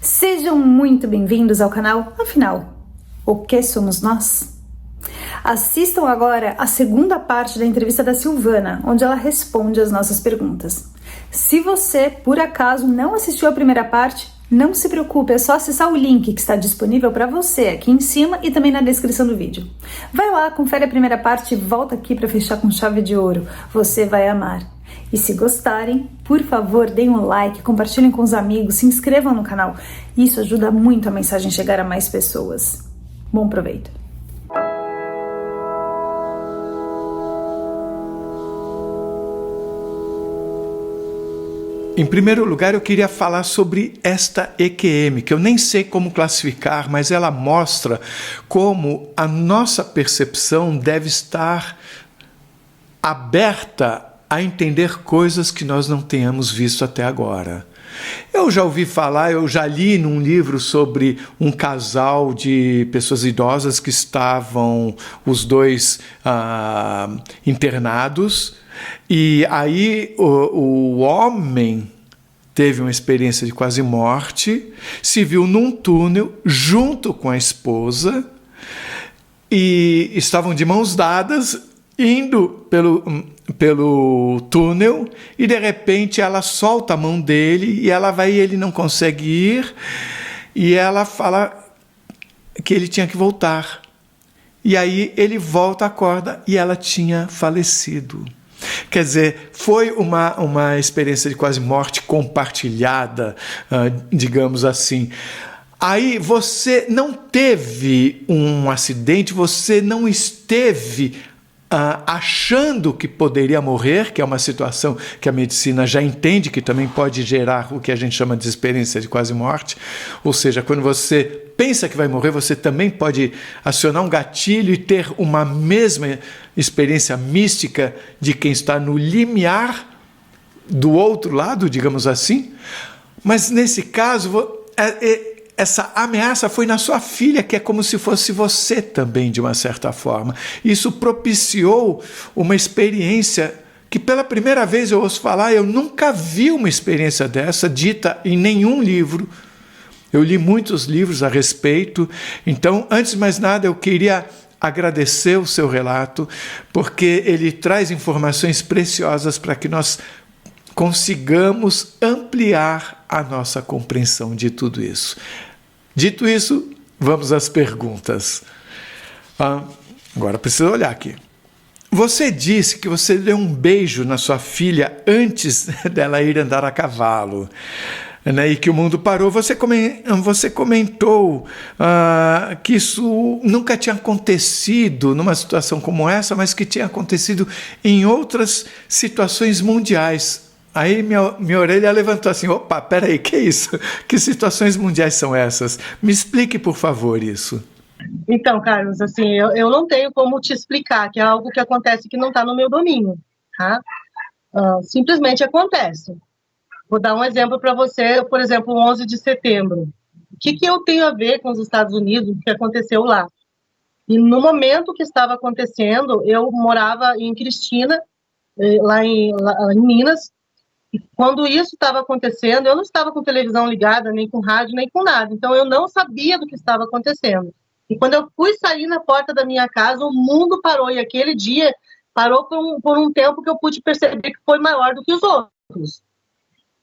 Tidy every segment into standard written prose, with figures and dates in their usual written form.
Sejam muito bem-vindos ao canal. Afinal, o que somos nós? Assistam agora a segunda parte da entrevista da Silvana, onde ela responde as nossas perguntas. Se você, por acaso, não assistiu a primeira parte, não se preocupe, é só acessar o link que está disponível para você aqui em cima e também na descrição do vídeo. Vai lá, confere a primeira parte e volta aqui para fechar com chave de ouro. Você vai amar. E se gostarem, por favor, deem um like, compartilhem com os amigos, se inscrevam no canal. Isso ajuda muito a mensagem chegar a mais pessoas. Bom proveito! Em primeiro lugar, eu queria falar sobre esta EQM, que eu nem sei como classificar, mas ela mostra como a nossa percepção deve estar aberta a entender coisas que nós não tenhamos visto até agora. Eu já ouvi falar, eu já li num livro sobre um casal de pessoas idosas que estavam os dois internados, e aí o homem teve uma experiência de quase morte, se viu num túnel junto com a esposa e estavam de mãos dadas indo pelo túnel, e de repente ela solta a mão dele e ela vai e ele não consegue ir, e ela fala que ele tinha que voltar, e aí ele volta, acorda e ela tinha falecido. Quer dizer, foi uma experiência de quase morte compartilhada, digamos assim. Aí você não teve um acidente, você não esteve achando que poderia morrer, que é uma situação que a medicina já entende que também pode gerar o que a gente chama de experiência de quase morte. Ou seja, quando você pensa que vai morrer, você também pode acionar um gatilho e ter uma mesma experiência mística de quem está no limiar do outro lado, digamos assim. Mas nesse caso, essa ameaça foi na sua filha, que é como se fosse você também, de uma certa forma. Isso propiciou uma experiência que pela primeira vez eu ouço falar. Eu nunca vi uma experiência dessa dita em nenhum livro. Eu li muitos livros a respeito. Então, antes de mais nada, eu queria agradecer o seu relato, porque ele traz informações preciosas para que nós consigamos ampliar a nossa compreensão de tudo isso. Dito isso, vamos às perguntas. Agora preciso olhar aqui. Você disse que você deu um beijo na sua filha antes dela ir andar a cavalo, né, e que o mundo parou. Você comentou que isso nunca tinha acontecido numa situação como essa, mas que tinha acontecido em outras situações mundiais. Aí minha orelha levantou assim: opa, peraí, que isso? Que situações mundiais são essas? Me explique, por favor, isso. Então, Carlos, assim, eu não tenho como te explicar, que é algo que acontece que não está no meu domínio, tá? Simplesmente acontece. Vou dar um exemplo para você, por exemplo, 11 de setembro. O que eu tenho a ver com os Estados Unidos, o que aconteceu lá? E no momento que estava acontecendo, eu morava em Cristina, lá em Minas. E quando isso estava acontecendo, eu não estava com televisão ligada, nem com rádio, nem com nada. Então, eu não sabia do que estava acontecendo. E quando eu fui sair na porta da minha casa, o mundo parou. E aquele dia parou por um tempo que eu pude perceber que foi maior do que os outros.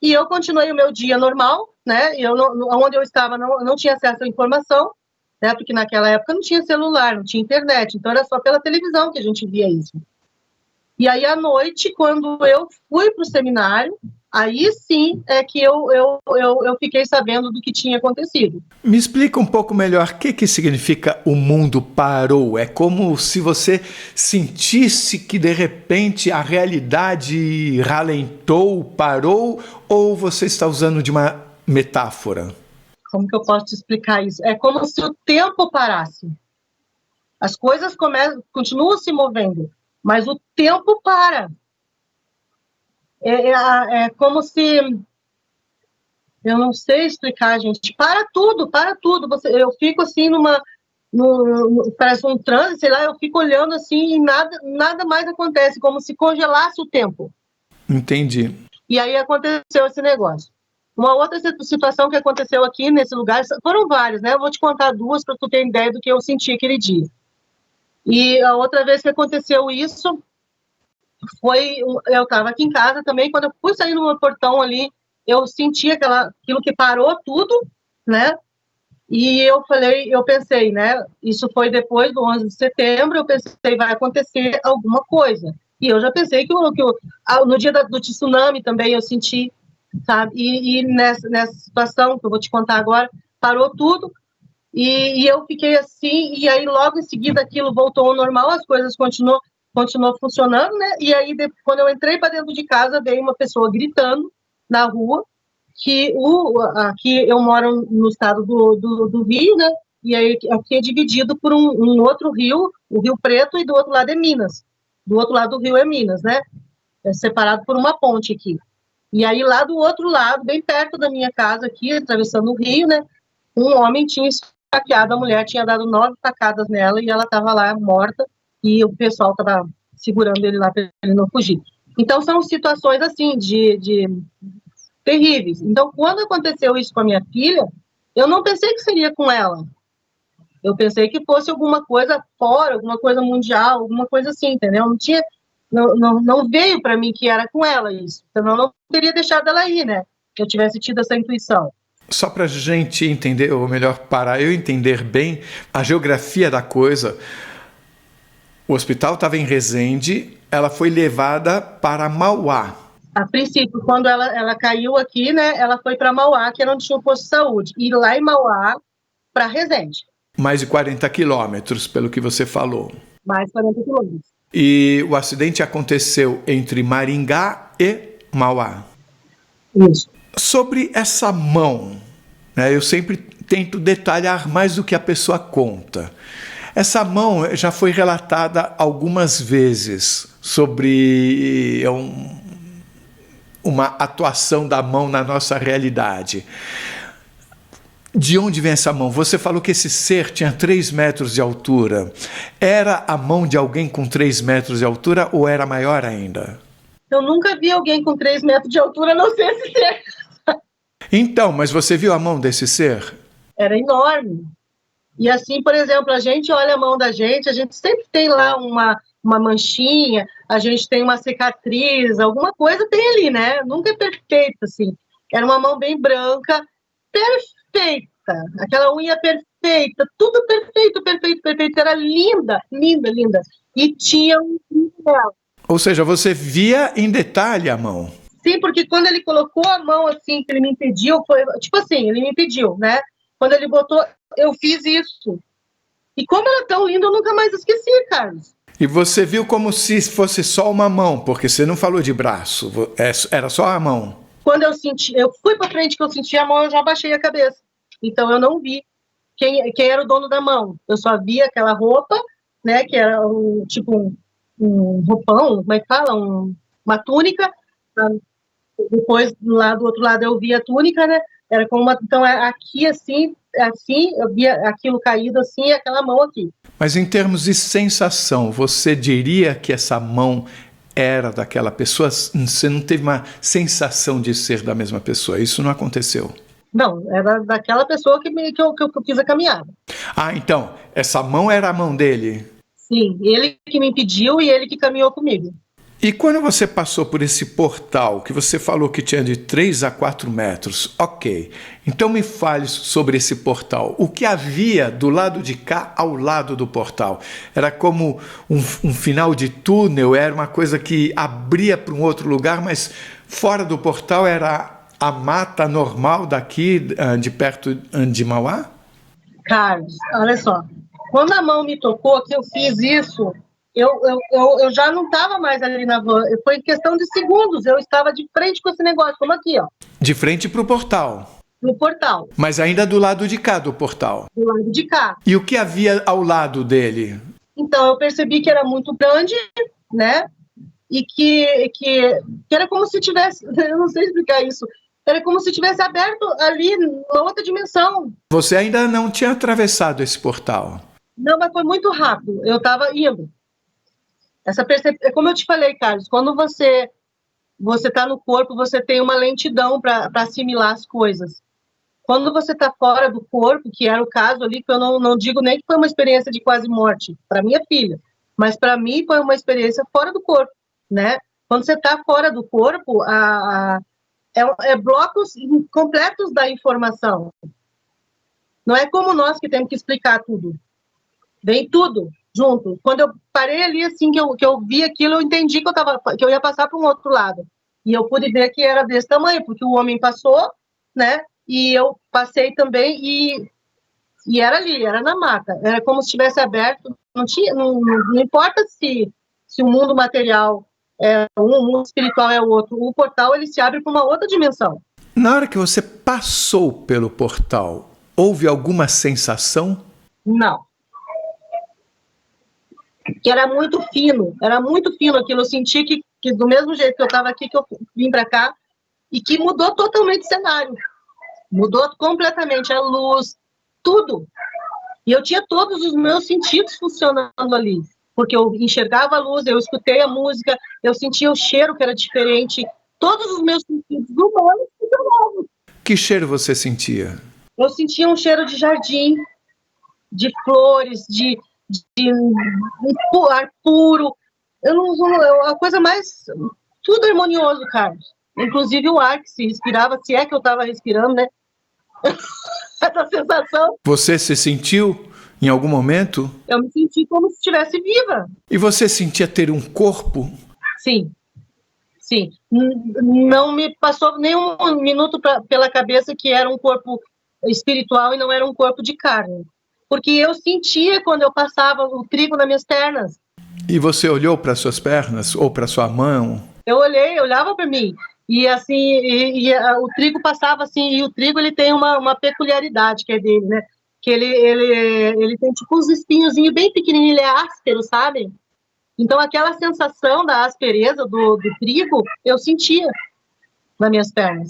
E eu continuei o meu dia normal, né? Onde eu estava, não tinha acesso à informação, né? Porque naquela época não tinha celular, não tinha internet. Então, era só pela televisão que a gente via isso. E aí, à noite, quando eu fui para o seminário, aí sim é que eu fiquei sabendo do que tinha acontecido. Me explica um pouco melhor o que significa o mundo parou. É como se você sentisse que, de repente, a realidade ralentou, parou, ou você está usando de uma metáfora? Como que eu posso te explicar isso? É como se o tempo parasse. As coisas continuam se movendo, mas o tempo para. É como se... Eu não sei explicar, gente. Para tudo, para tudo. Eu fico assim parece um transe, sei lá, eu fico olhando assim e nada mais acontece, como se congelasse o tempo. Entendi. E aí aconteceu esse negócio. Uma outra situação que aconteceu aqui nesse lugar, foram várias, né? Eu vou te contar duas para tu ter ideia do que eu senti aquele dia. E a outra vez que aconteceu isso, eu estava aqui em casa também, quando eu fui sair no meu portão ali, eu senti aquilo que parou tudo, né? E eu pensei, né? Isso foi depois do 11 de setembro, eu pensei, vai acontecer alguma coisa. E eu já pensei que no dia do tsunami também eu senti, sabe? E nessa situação que eu vou te contar agora, parou tudo, e eu fiquei assim, e aí logo em seguida aquilo voltou ao normal, as coisas continuou funcionando, né? E aí, quando eu entrei para dentro de casa, veio uma pessoa gritando na rua, que aqui eu moro no estado do Rio, né? E aí aqui é dividido por um outro rio, o Rio Preto, e do outro lado é Minas. Do outro lado do rio é Minas, né? É separado por uma ponte aqui. E aí lá do outro lado, bem perto da minha casa aqui, atravessando o rio, né? Um homem tinha esfaqueado a mulher, tinha dado 9 facadas nela e ela estava lá morta e o pessoal estava segurando ele lá para ele não fugir. Então são situações assim de terríveis. Então, quando aconteceu isso com a minha filha, eu não pensei que seria com ela. Eu pensei que fosse alguma coisa fora, alguma coisa mundial, alguma coisa assim, entendeu? Não veio para mim que era com ela isso. Então, eu não teria deixado ela ir, né? Se eu tivesse tido essa intuição. Só para a gente entender, ou melhor, para eu entender bem a geografia da coisa, o hospital estava em Resende, ela foi levada para Mauá. A princípio, quando ela caiu aqui, né, ela foi para Mauá, que era onde tinha o posto de saúde. E lá em Mauá, para Resende. Mais de 40 quilômetros, pelo que você falou. Mais de 40 quilômetros. E o acidente aconteceu entre Maringá e Mauá. Isso. Sobre essa mão, né, eu sempre tento detalhar mais do que a pessoa conta. Essa mão já foi relatada algumas vezes sobre uma atuação da mão na nossa realidade. De onde vem essa mão? Você falou que esse ser tinha 3 metros de altura. Era a mão de alguém com 3 metros de altura ou era maior ainda? Eu nunca vi alguém com 3 metros de altura, a não ser esse ser. Então, mas você viu a mão desse ser? Era enorme. E assim, por exemplo, a gente olha a mão da gente, a gente sempre tem lá uma manchinha, a gente tem uma cicatriz, alguma coisa tem ali, né? Nunca é perfeito, assim. Era uma mão bem branca, perfeita, aquela unha perfeita, tudo perfeito, perfeito, perfeito. Era linda, linda, linda. E tinha um dela. Ou seja, você via em detalhe a mão. Sim, porque quando ele colocou a mão assim, que ele me impediu, foi tipo assim, ele me impediu, né? Quando ele botou, eu fiz isso. E como era tão lindo, eu nunca mais esqueci, Carlos. E você viu como se fosse só uma mão, porque você não falou de braço, era só a mão. Quando eu fui para frente, que eu senti a mão, eu já baixei a cabeça. Então eu não vi quem era o dono da mão. Eu só vi aquela roupa, né, que era tipo um roupão, como é que fala? Uma túnica. Depois, lá do outro lado, eu vi a túnica, né? Era como então, aqui assim, eu via aquilo caído assim, e aquela mão aqui. Mas em termos de sensação, você diria que essa mão era daquela pessoa? Você não teve uma sensação de ser da mesma pessoa? Isso não aconteceu? Não, era daquela pessoa que eu fiz a caminhada. Ah, então, essa mão era a mão dele? Sim, ele que me impediu e ele que caminhou comigo. E quando você passou por esse portal, que você falou que tinha de 3 a 4 metros, ok. Então me fale sobre esse portal. O que havia do lado de cá ao lado do portal? Era como um final de túnel? Era uma coisa que abria para um outro lugar, mas fora do portal era a mata normal daqui, de perto de Mauá? Carlos, olha só. Quando a mão me tocou, que eu fiz isso... Eu já não estava mais ali na van, foi questão de segundos, eu estava de frente com esse negócio, como aqui, ó. De frente para o portal? No portal. Mas ainda do lado de cá do portal? Do lado de cá. E o que havia ao lado dele? Então, eu percebi que era muito grande, né, e que era como se tivesse, eu não sei explicar isso, era como se tivesse aberto ali uma outra dimensão. Você ainda não tinha atravessado esse portal? Não, mas foi muito rápido, eu estava indo. Como eu te falei, Carlos, quando você você está no corpo, você tem uma lentidão para assimilar as coisas. Quando você está fora do corpo, que era o caso ali, que eu não digo nem que foi uma experiência de quase morte para minha filha, mas para mim foi uma experiência fora do corpo, né? Quando você está fora do corpo, é blocos completos da informação. Não é como nós que temos que explicar tudo. Vem tudo junto. Quando eu parei ali, assim, que eu vi aquilo, eu entendi que eu ia passar para um outro lado. E eu pude ver que era desse tamanho, porque o homem passou, né? E eu passei também, e era ali, era na mata. Era como se estivesse aberto. Não importa se o mundo material é um, o mundo espiritual é o outro. O portal, ele se abre para uma outra dimensão. Na hora que você passou pelo portal, houve alguma sensação? Não. Que era muito fino aquilo. Eu senti que do mesmo jeito que eu estava aqui, que eu vim para cá, e que mudou totalmente o cenário. Mudou completamente a luz, tudo. E eu tinha todos os meus sentidos funcionando ali. Porque eu enxergava a luz, eu escutei a música, eu sentia o cheiro que era diferente. Todos os meus sentidos humanos funcionavam. Que cheiro você sentia? Eu sentia um cheiro de jardim, de flores, de ar puro. A coisa mais... Tudo harmonioso, Carlos. Inclusive o ar que se respirava, se é que eu estava respirando, né? Essa sensação. Você se sentiu em algum momento? Eu me senti como se estivesse viva. E você sentia ter um corpo? Sim. Não me passou nem um minuto pela cabeça que era um corpo espiritual e não era um corpo de carne. Porque eu sentia quando eu passava o trigo nas minhas pernas. E você olhou para suas pernas ou para sua mão? Eu olhava para mim. E assim, o trigo passava assim, e o trigo ele tem uma peculiaridade que é dele, né? Que ele tem tipo uns espinhozinhos bem pequenininhos, ele é áspero, sabe? Então aquela sensação da aspereza do trigo, eu sentia nas minhas pernas.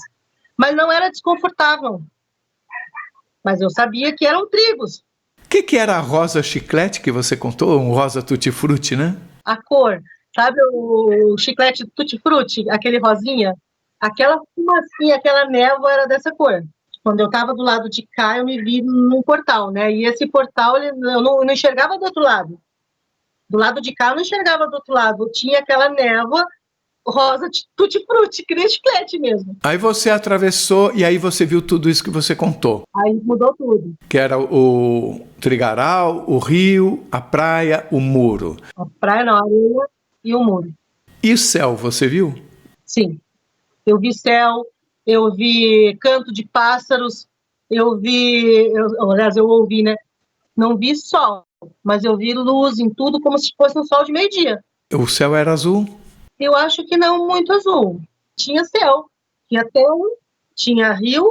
Mas não era desconfortável. Mas eu sabia que eram trigos. O que era a rosa chiclete que você contou? Um rosa tutti-frutti, né? A cor, sabe o chiclete tutti-frutti, aquele rosinha? Aquela fumacinha, aquela névoa era dessa cor. Quando eu estava do lado de cá, eu me vi num portal, né? E esse portal, eu não enxergava do outro lado. Do lado de cá, eu não enxergava do outro lado. Tinha aquela névoa rosa tutti-frutti, que nem chiclete mesmo. Aí você atravessou e aí você viu tudo isso que você contou. Aí mudou tudo. Que era o trigaral, o rio, a praia, o muro. A praia não, a areia e o muro. E o céu, você viu? Sim. Eu vi céu, eu vi canto de pássaros, aliás, eu ouvi, né? Não vi sol, mas eu vi luz em tudo como se fosse um sol de meio-dia. O céu era azul? Eu acho que não muito azul. Tinha céu, tinha terra, tinha rio.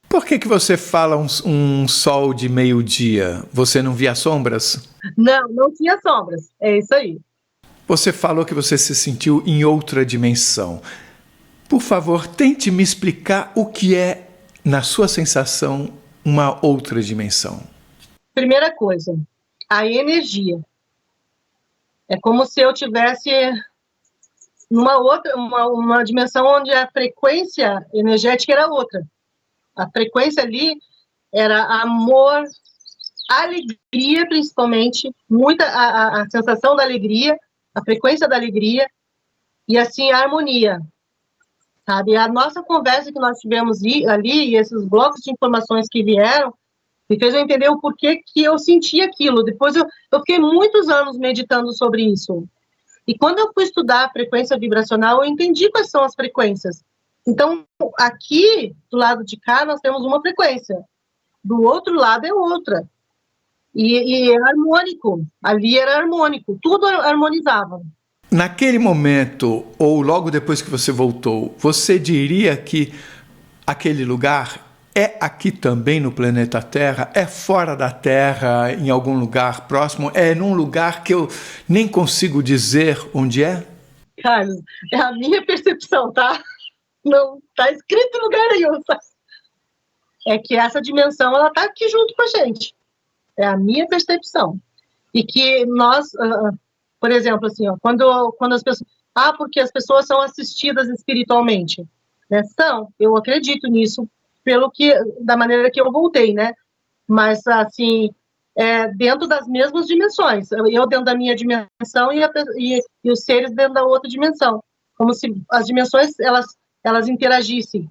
Por que você fala um sol de meio-dia? Você não via sombras? Não tinha sombras. É isso aí. Você falou que você se sentiu em outra dimensão. Por favor, tente me explicar o que é, na sua sensação, uma outra dimensão. Primeira coisa, a energia. É como se eu tivesse uma dimensão onde a frequência energética era outra. A frequência ali era amor, alegria, principalmente, muita a sensação da alegria, a frequência da alegria e assim a harmonia. Sabe? A nossa conversa que nós tivemos ali, e esses blocos de informações que vieram, me fez eu entender o porquê que eu senti aquilo. Depois eu fiquei muitos anos meditando sobre isso. E quando eu fui estudar a frequência vibracional, eu entendi quais são as frequências. Então, aqui, do lado de cá, nós temos uma frequência. Do outro lado é outra. E é harmônico. Ali era harmônico. Tudo harmonizava. Naquele momento, ou logo depois que você voltou, você diria que aquele lugar é aqui também no planeta Terra? É fora da Terra, em algum lugar próximo? É num lugar que eu nem consigo dizer onde é? Carlos, é a minha percepção, tá? Não está escrito em lugar nenhum, tá? É que essa dimensão, ela está aqui junto com a gente. É a minha percepção. E que nós... por exemplo, assim, ó, quando as pessoas... porque as pessoas são assistidas espiritualmente. Né? Eu acredito nisso, da maneira que eu voltei, né? Mas, assim, dentro das mesmas dimensões. Eu dentro da minha dimensão e os seres dentro da outra dimensão. Como se as dimensões, elas interagissem.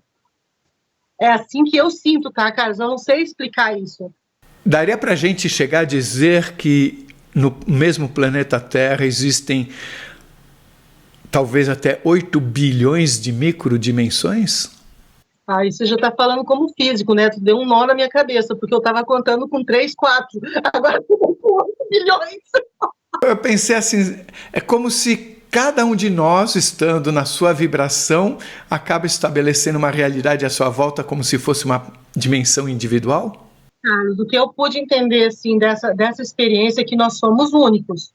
É assim que eu sinto, tá, Carlos? Eu não sei explicar isso. Daria para a gente chegar a dizer que no mesmo planeta Terra existem talvez até 8 bilhões de microdimensões? Aí você já está falando como físico, né? Tu deu um nó na minha cabeça, porque eu estava contando com 3, 4. Agora tu com 8 bilhões. Eu pensei assim, é como se cada um de nós, estando na sua vibração, acaba estabelecendo uma realidade à sua volta como se fosse uma dimensão individual? Carlos, o que eu pude entender, assim, dessa experiência é que nós somos únicos.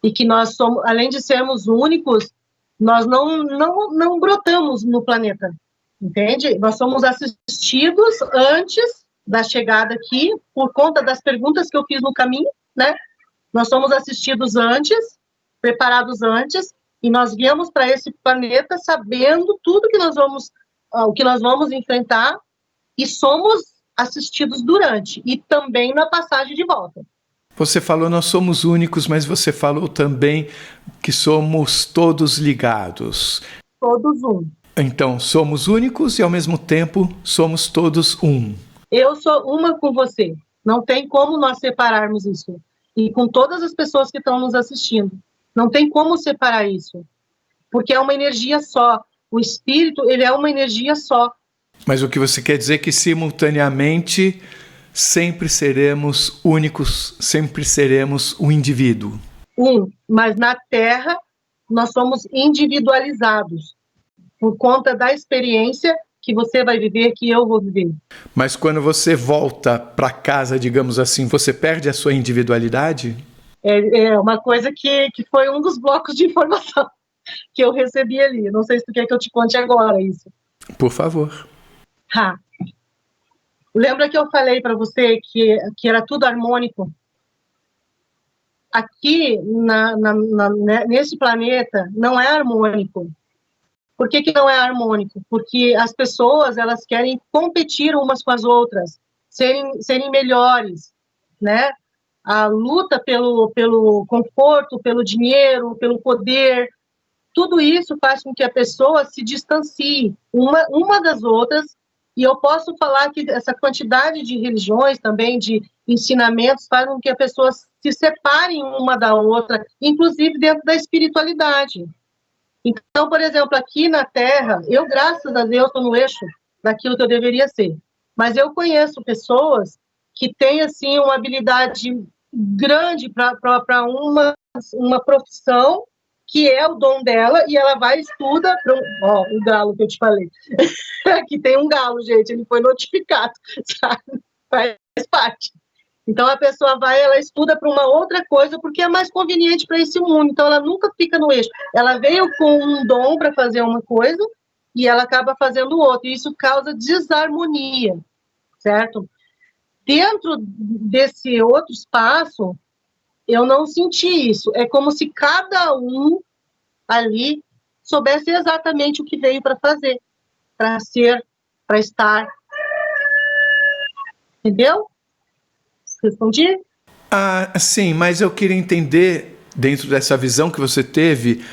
E que nós somos, além de sermos únicos, nós não brotamos no planeta. Entende? Nós somos assistidos antes da chegada aqui, por conta das perguntas que eu fiz no caminho, né? Nós somos assistidos antes, preparados antes, e nós viemos para esse planeta sabendo tudo que o que nós vamos enfrentar, e somos assistidos durante, e também na passagem de volta. Você falou nós somos únicos, mas você falou também que somos todos ligados. Todos um. Então, somos únicos e, ao mesmo tempo, somos todos um. Eu sou uma com você. Não tem como nós separarmos isso. E com todas as pessoas que estão nos assistindo. Não tem como separar isso. Porque é uma energia só. O espírito, ele é uma energia só. Mas o que você quer dizer é que, simultaneamente, sempre seremos únicos, sempre seremos um indivíduo. Mas na Terra, nós somos individualizados. Por conta da experiência que você vai viver, que eu vou viver. Mas quando você volta para casa, digamos assim, você perde a sua individualidade? É uma coisa que foi um dos blocos de informação que eu recebi ali. Não sei se tu quer que eu te conte agora isso. Por favor. Lembra que eu falei para você que era tudo harmônico? Aqui, nesse planeta, não é harmônico. Por que não é harmônico? Porque as pessoas, elas querem competir umas com as outras, serem melhores, né? A luta pelo conforto, pelo dinheiro, pelo poder, tudo isso faz com que a pessoa se distancie uma das outras, e eu posso falar que essa quantidade de religiões também, de ensinamentos, faz com que as pessoas se separem uma da outra, inclusive dentro da espiritualidade. Então, por exemplo, aqui na Terra, eu, graças a Deus, estou no eixo daquilo que eu deveria ser. Mas eu conheço pessoas que têm, assim, uma habilidade grande para uma profissão que é o dom dela, e ela vai e estuda... o galo que eu te falei. Aqui tem um galo, gente, ele foi notificado, sabe? Faz parte. Então, a pessoa ela estuda para uma outra coisa, porque é mais conveniente para esse mundo. Então, ela nunca fica no eixo. Ela veio com um dom para fazer uma coisa e ela acaba fazendo outra. E isso causa desarmonia, certo? Dentro desse outro espaço, eu não senti isso. É como se cada um ali soubesse exatamente o que veio para fazer, para ser, para estar. Entendeu? Respondi? Sim, mas eu queria entender, dentro dessa visão que você teve,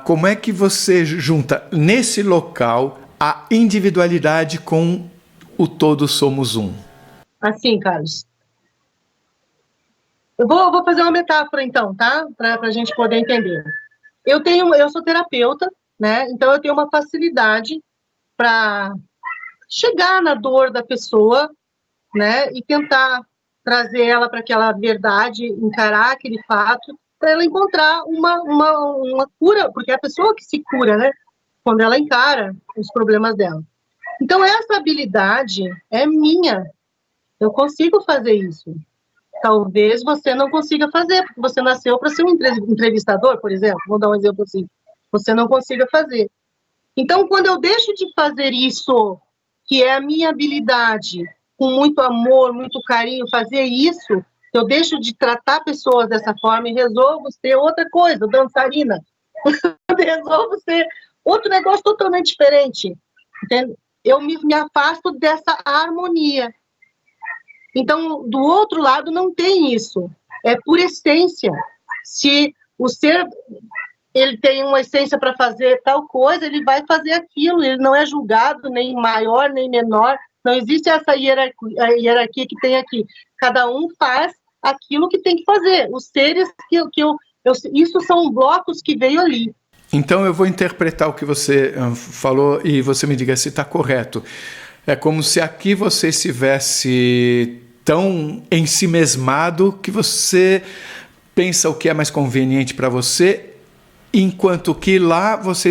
como é que você junta nesse local a individualidade com o todos somos um. Assim, Carlos. Eu vou fazer uma metáfora, então, tá? Para a gente poder entender. Eu sou terapeuta, né? Então eu tenho uma facilidade para chegar na dor da pessoa, né? E tentar trazer ela para aquela verdade, encarar aquele fato, para ela encontrar uma cura, porque é a pessoa que se cura, né? Quando ela encara os problemas dela. Então, essa habilidade é minha. Eu consigo fazer isso. Talvez você não consiga fazer, porque você nasceu para ser um entrevistador, por exemplo. Vou dar um exemplo assim. Você não consiga fazer. Então, quando eu deixo de fazer isso, que é a minha habilidade, com muito amor, muito carinho, fazer isso, eu deixo de tratar pessoas dessa forma e resolvo ser outra coisa, dançarina, resolvo ser outro negócio totalmente diferente. Entende? Eu me afasto dessa harmonia. Então, do outro lado, não tem isso. É por essência. Se o ser ele tem uma essência para fazer tal coisa, ele vai fazer aquilo. Ele não é julgado, nem maior, nem menor. Não existe essa hierarquia que tem aqui. Cada um faz aquilo que tem que fazer. Os seres isso são blocos que veio ali. Então eu vou interpretar o que você falou e você me diga se está correto. É como se aqui você estivesse tão ensimesmado que você pensa o que é mais conveniente para você, enquanto que lá você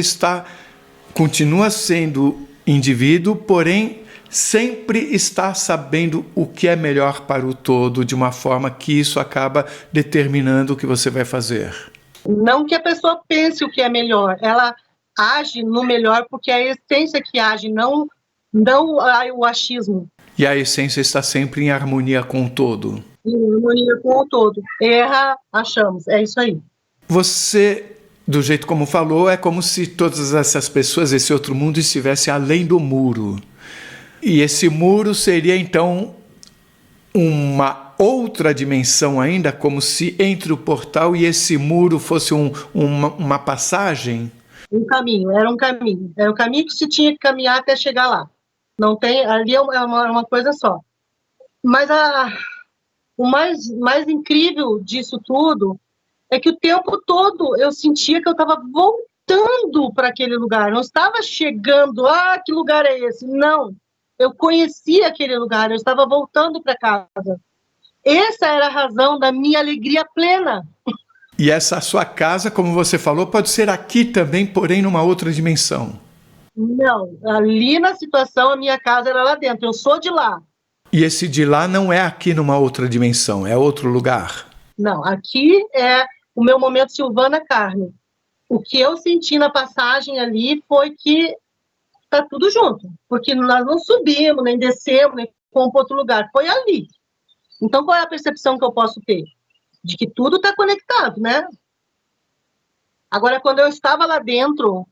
continua sendo indivíduo, porém sempre está sabendo o que é melhor para o todo, de uma forma que isso acaba determinando o que você vai fazer. Não que a pessoa pense o que é melhor, ela age no melhor porque é a essência que age, não o achismo. E a essência está sempre em harmonia com o todo. Em harmonia com o todo. Erra, achamos. É isso aí. Você, do jeito como falou, é como se todas essas pessoas, esse outro mundo, estivesse além do muro. E esse muro seria, então, uma outra dimensão ainda, como se entre o portal e esse muro fosse uma passagem? Era um caminho. Era um caminho que se tinha que caminhar até chegar lá. Não tem, ali é uma coisa só. Mas o mais incrível disso tudo é que o tempo todo eu sentia que eu estava voltando para aquele lugar. Não estava chegando, que lugar é esse? Não. Eu conhecia aquele lugar, eu estava voltando para casa. Essa era a razão da minha alegria plena. E essa sua casa, como você falou, pode ser aqui também, porém numa outra dimensão. Não, ali na situação a minha casa era lá dentro, eu sou de lá. E esse de lá não é aqui numa outra dimensão, é outro lugar? Não, aqui é o meu momento Silvana Carne. O que eu senti na passagem ali foi que tá tudo junto, porque nós não subimos, nem descemos, nem fomos para outro lugar, foi ali. Então, qual é a percepção que eu posso ter? De que tudo está conectado, né? Agora, quando eu estava lá dentro,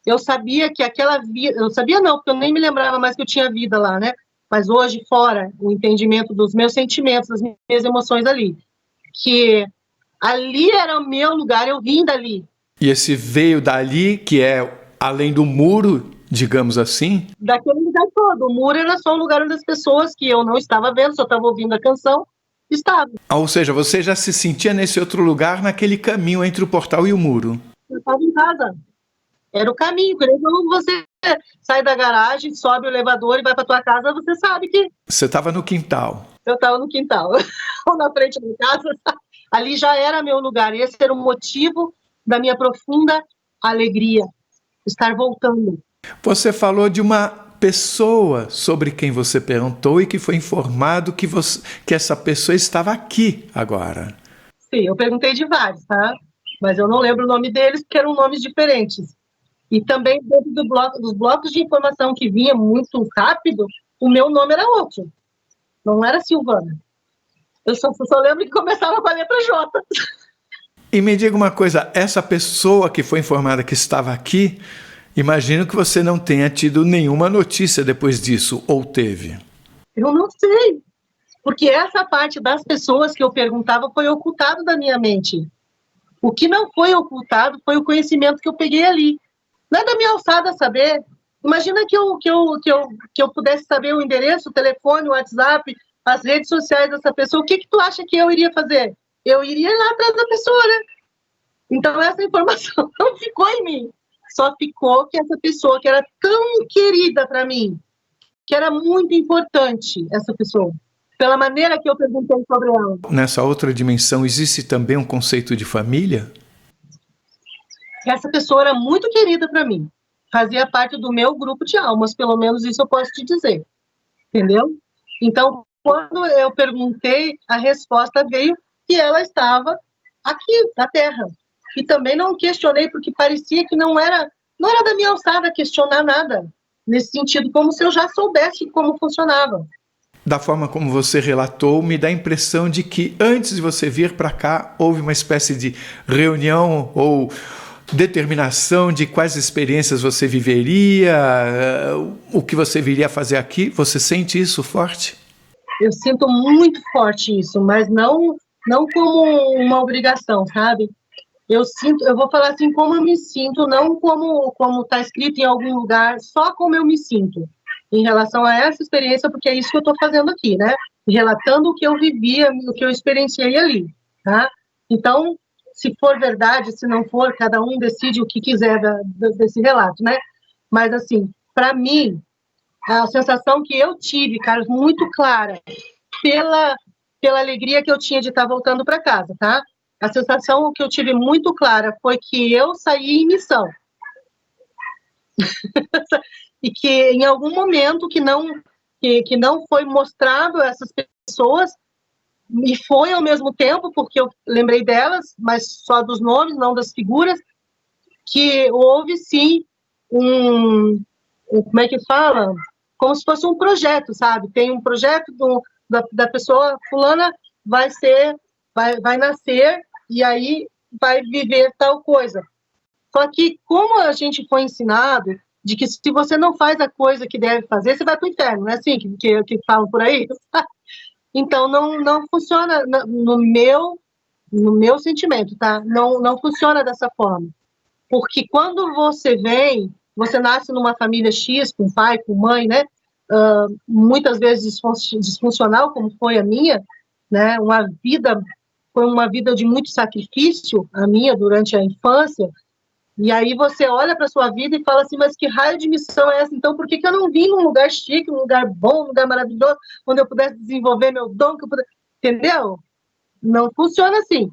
eu sabia que aquela vida... Eu sabia não, porque eu nem me lembrava mais que eu tinha vida lá, né? Mas hoje, fora o entendimento dos meus sentimentos, das minhas emoções ali, que ali era o meu lugar, eu vim dali. E esse veio dali, que é além do muro, digamos assim? Daquele lugar todo. O muro era só um lugar onde as pessoas que eu não estava vendo, só estava ouvindo a canção, estavam. Ou seja, você já se sentia nesse outro lugar, naquele caminho entre o portal e o muro? Eu estava em casa. Era o caminho. Quando você sai da garagem, sobe o elevador e vai para tua casa, você sabe que... Você estava no quintal. Eu estava no quintal. Ou na frente da casa. Ali já era meu lugar. Esse era o motivo da minha profunda alegria. Estar voltando. Você falou de uma pessoa sobre quem você perguntou e que foi informado que essa pessoa estava aqui agora. Sim, eu perguntei de vários, tá? Mas eu não lembro o nome deles porque eram nomes diferentes. E também dentro dos blocos de informação que vinha muito rápido, o meu nome era outro. Não era Silvana. Eu só lembro que começava com a letra J. E me diga uma coisa, essa pessoa que foi informada que estava aqui, imagino que você não tenha tido nenhuma notícia depois disso, ou teve? Eu não sei, porque essa parte das pessoas que eu perguntava foi ocultado da minha mente. O que não foi ocultado foi o conhecimento que eu peguei ali. Não é da minha alçada saber. Imagina que eu pudesse saber o endereço, o telefone, o WhatsApp, as redes sociais dessa pessoa. O que tu acha que eu iria fazer? Eu iria lá atrás da pessoa, né? Então essa informação não ficou em mim. Só ficou que essa pessoa que era tão querida para mim, que era muito importante, essa pessoa, pela maneira que eu perguntei sobre ela. Nessa outra dimensão existe também um conceito de família? Essa pessoa era muito querida para mim. Fazia parte do meu grupo de almas, pelo menos isso eu posso te dizer. Entendeu? Então, quando eu perguntei, a resposta veio que ela estava aqui, na Terra. E também não questionei, porque parecia que não era da minha alçada questionar nada, nesse sentido, como se eu já soubesse como funcionava. Da forma como você relatou, me dá a impressão de que antes de você vir para cá, houve uma espécie de reunião ou determinação de quais experiências você viveria, o que você viria a fazer aqui? Você sente isso forte? Eu sinto muito forte isso, mas não como uma obrigação, sabe? Eu vou falar assim como eu me sinto, não como está escrito em algum lugar, só como eu me sinto em relação a essa experiência, porque é isso que eu estou fazendo aqui, né? Relatando o que eu vivia, o que eu experienciei ali, tá? Então, se for verdade, se não for, cada um decide o que quiser desse relato, né? Mas, assim, para mim, a sensação que eu tive, Carlos, muito clara, pela alegria que eu tinha de estar voltando para casa, tá? A sensação que eu tive muito clara foi que eu saí em missão. E que em algum momento que não foi mostrado a essas pessoas, e foi ao mesmo tempo, porque eu lembrei delas, mas só dos nomes, não das figuras, que houve sim como é que fala? Como se fosse um projeto, sabe? Tem um projeto da pessoa fulana vai nascer e aí vai viver tal coisa. Só que como a gente foi ensinado de que se você não faz a coisa que deve fazer, você vai para o inferno, não é assim que falam por aí? Então não funciona no meu sentimento, tá? Não funciona dessa forma. Porque quando você nasce numa família X, com pai, com mãe, né? Muitas vezes disfuncional, como foi a minha, né? Foi uma vida de muito sacrifício, a minha, durante a infância, e aí você olha para sua vida e fala assim, mas que raio de missão é essa? Então, por que eu não vim num lugar chique, num lugar bom, num lugar maravilhoso, onde eu pudesse desenvolver meu dom, entendeu? Não funciona assim.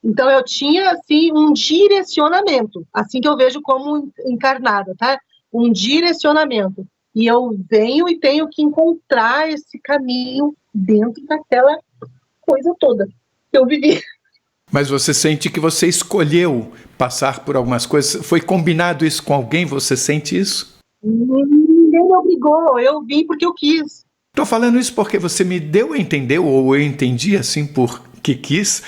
Então, eu tinha, assim, um direcionamento, assim que eu vejo como encarnada, tá? Um direcionamento. E eu venho e tenho que encontrar esse caminho dentro daquela coisa toda que eu vivi. Mas você sente que você escolheu passar por algumas coisas? Foi combinado isso com alguém? Você sente isso? Ninguém me obrigou, eu vim porque eu quis. Estou falando isso porque você me deu a entender, ou eu entendi assim porque quis,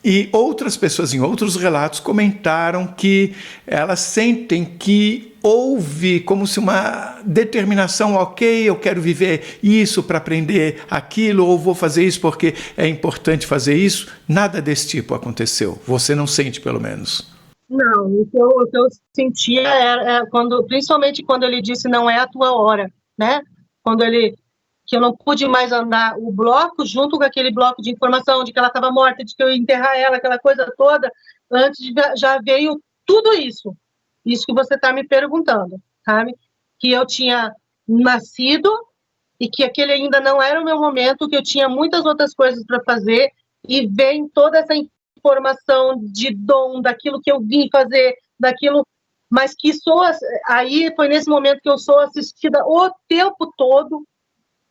e outras pessoas em outros relatos comentaram que elas sentem que houve como se uma determinação, ok, eu quero viver isso para aprender aquilo, ou vou fazer isso porque é importante fazer isso. Nada desse tipo aconteceu. Você não sente, pelo menos. Não, o que eu sentia era principalmente quando ele disse não é a tua hora, né? Que eu não pude mais andar o bloco junto com aquele bloco de informação de que ela estava morta, de que eu ia enterrar ela, aquela coisa toda, já veio tudo isso que você está me perguntando, sabe? Que eu tinha nascido e que aquele ainda não era o meu momento, que eu tinha muitas outras coisas para fazer e vem toda essa informação de dom, daquilo que eu vim fazer, daquilo, mas que aí foi nesse momento que eu sou assistida o tempo todo,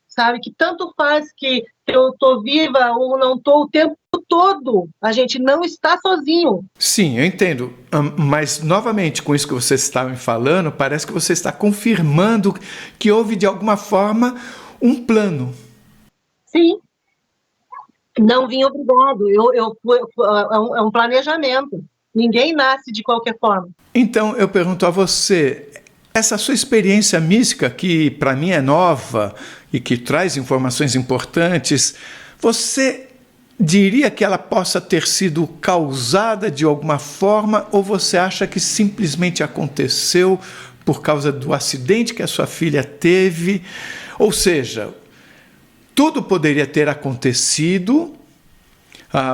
sabe, que tanto faz que eu estou viva ou não estou o tempo todo, a gente não está sozinho. Sim, eu entendo, mas novamente com isso que você está me falando, parece que você está confirmando que houve de alguma forma um plano. Sim, não vim obrigado, é um planejamento, ninguém nasce de qualquer forma. Então eu pergunto a você, essa sua experiência mística, que para mim é nova e que traz informações importantes, você diria que ela possa ter sido causada de alguma forma, ou você acha que simplesmente aconteceu por causa do acidente que a sua filha teve? Ou seja, tudo poderia ter acontecido,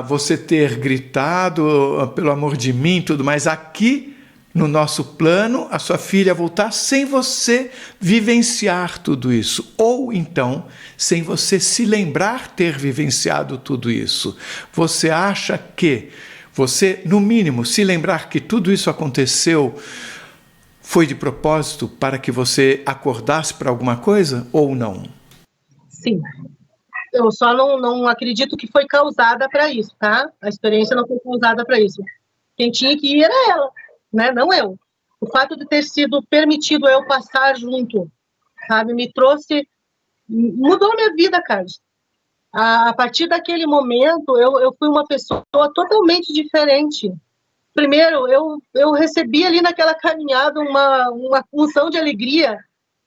você ter gritado pelo amor de mim, tudo, mas aqui no nosso plano, a sua filha voltar sem você vivenciar tudo isso. Ou então, sem você se lembrar ter vivenciado tudo isso. Você acha que você, no mínimo, se lembrar que tudo isso aconteceu foi de propósito para que você acordasse para alguma coisa ou não? Sim. Eu só não acredito que foi causada para isso, tá? A experiência não foi causada para isso. Quem tinha que ir era ela, né? Não eu. O fato de ter sido permitido eu passar junto, sabe, mudou minha vida, Carlos. A partir daquele momento, eu fui uma pessoa totalmente diferente. primeiro, eu recebi ali naquela caminhada uma função de alegria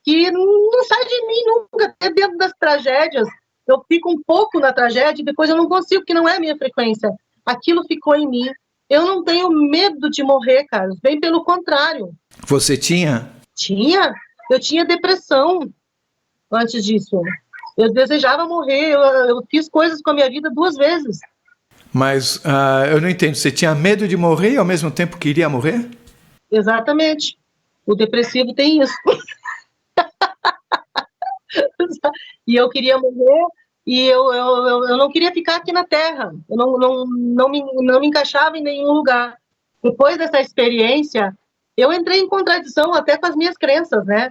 que não sai de mim nunca, até dentro das tragédias. Eu fico um pouco na tragédia e depois eu não consigo, porque não é a minha frequência. Aquilo ficou em mim. Eu não tenho medo de morrer, Carlos, bem pelo contrário. Você tinha? Tinha. Eu tinha depressão antes disso. Eu desejava morrer, eu fiz coisas com a minha vida 2 vezes. Mas eu não entendo, você tinha medo de morrer e ao mesmo tempo queria morrer? Exatamente. O depressivo tem isso. E eu queria morrer e eu não queria ficar aqui na Terra. Eu não me encaixava em nenhum lugar. Depois dessa experiência, eu entrei em contradição até com as minhas crenças, né?